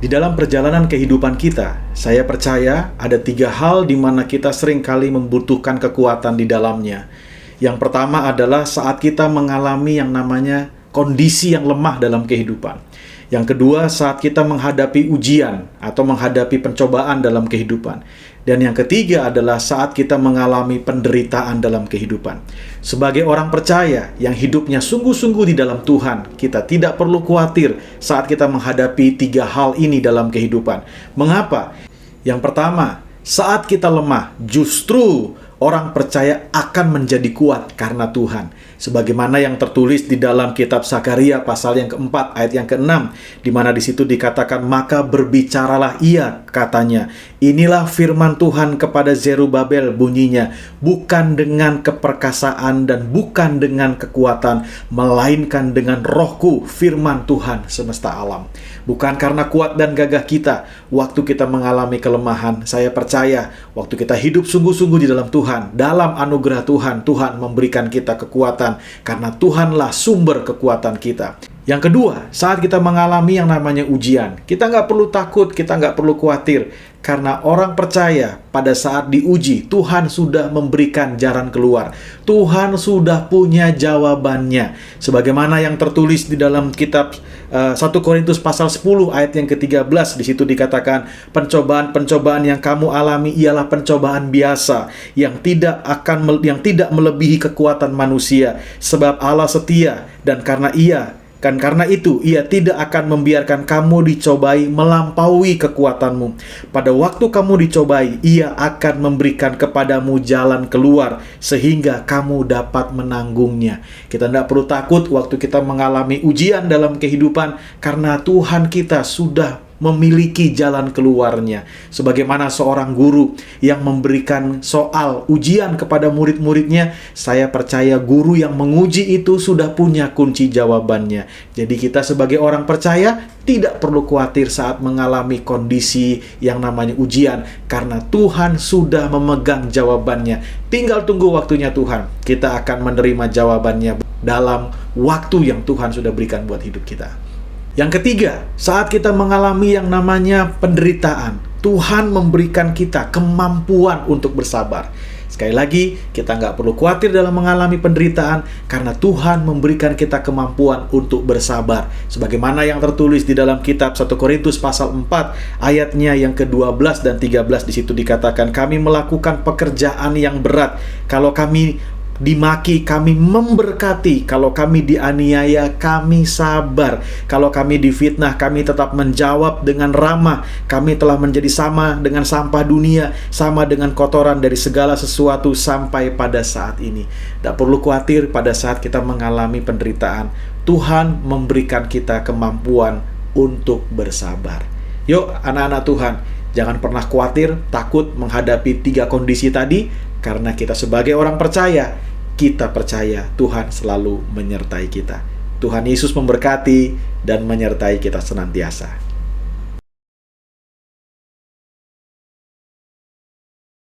Di dalam perjalanan kehidupan kita, saya percaya ada 3 hal di mana kita seringkali membutuhkan kekuatan di dalamnya. Yang pertama adalah saat kita mengalami yang namanya kondisi yang lemah dalam kehidupan. Yang kedua, saat kita menghadapi ujian atau menghadapi pencobaan dalam kehidupan. Dan yang ketiga adalah saat kita mengalami penderitaan dalam kehidupan. Sebagai orang percaya yang hidupnya sungguh-sungguh di dalam Tuhan, kita tidak perlu khawatir saat kita menghadapi 3 hal ini dalam kehidupan. Mengapa? Yang pertama, saat kita lemah, justru orang percaya akan menjadi kuat karena Tuhan. Sebagaimana yang tertulis di dalam kitab Zakaria pasal yang keempat ayat yang ke-6, di mana di situ dikatakan, maka berbicaralah ia, katanya, inilah firman Tuhan kepada Zerubabel, bunyinya, bukan dengan keperkasaan dan bukan dengan kekuatan, melainkan dengan rohku, firman Tuhan semesta alam. Bukan karena kuat dan gagah kita, waktu kita mengalami kelemahan. Saya percaya, waktu kita hidup sungguh-sungguh di dalam Tuhan, dalam anugerah Tuhan, Tuhan memberikan kita kekuatan, karena Tuhanlah sumber kekuatan kita. Yang kedua, saat kita mengalami yang namanya ujian, kita nggak perlu takut, kita nggak perlu khawatir. Karena orang percaya pada saat diuji, Tuhan sudah memberikan jalan keluar. Tuhan sudah punya jawabannya. Sebagaimana yang tertulis di dalam kitab 1 Korintus pasal 10 ayat yang ke-13. Di situ dikatakan, pencobaan-pencobaan yang kamu alami ialah pencobaan biasa, yang tidak melebihi kekuatan manusia. Sebab Allah setia, dan karena itu, ia tidak akan membiarkan kamu dicobai melampaui kekuatanmu. Pada waktu kamu dicobai, ia akan memberikan kepadamu jalan keluar, sehingga kamu dapat menanggungnya. Kita tidak perlu takut waktu kita mengalami ujian dalam kehidupan, karena Tuhan kita sudah memiliki jalan keluarnya. Sebagaimana seorang guru yang memberikan soal ujian kepada murid-muridnya, saya percaya guru yang menguji itu sudah punya kunci jawabannya. Jadi kita sebagai orang percaya tidak perlu khawatir saat mengalami kondisi yang namanya ujian, karena Tuhan sudah memegang jawabannya. Tinggal tunggu waktunya Tuhan. Kita akan menerima jawabannya dalam waktu yang Tuhan sudah berikan buat hidup kita. Yang ketiga, saat kita mengalami yang namanya penderitaan, Tuhan memberikan kita kemampuan untuk bersabar. Sekali lagi, kita nggak perlu khawatir dalam mengalami penderitaan, karena Tuhan memberikan kita kemampuan untuk bersabar. Sebagaimana yang tertulis di dalam kitab 1 Korintus pasal 4, ayatnya yang ke-12 dan 13, di situ dikatakan, kami melakukan pekerjaan yang berat. Kalau kami dimaki, kami memberkati. Kalau kami dianiaya, kami sabar. Kalau kami difitnah, kami tetap menjawab dengan ramah. Kami telah menjadi sama dengan sampah dunia, sama dengan kotoran dari segala sesuatu sampai pada saat ini. Tidak perlu khawatir pada saat kita mengalami penderitaan. Tuhan memberikan kita kemampuan untuk bersabar. Yuk anak-anak Tuhan, jangan pernah khawatir, takut menghadapi 3 kondisi tadi, karena kita sebagai orang percaya, kita percaya Tuhan selalu menyertai kita. Tuhan Yesus memberkati dan menyertai kita senantiasa.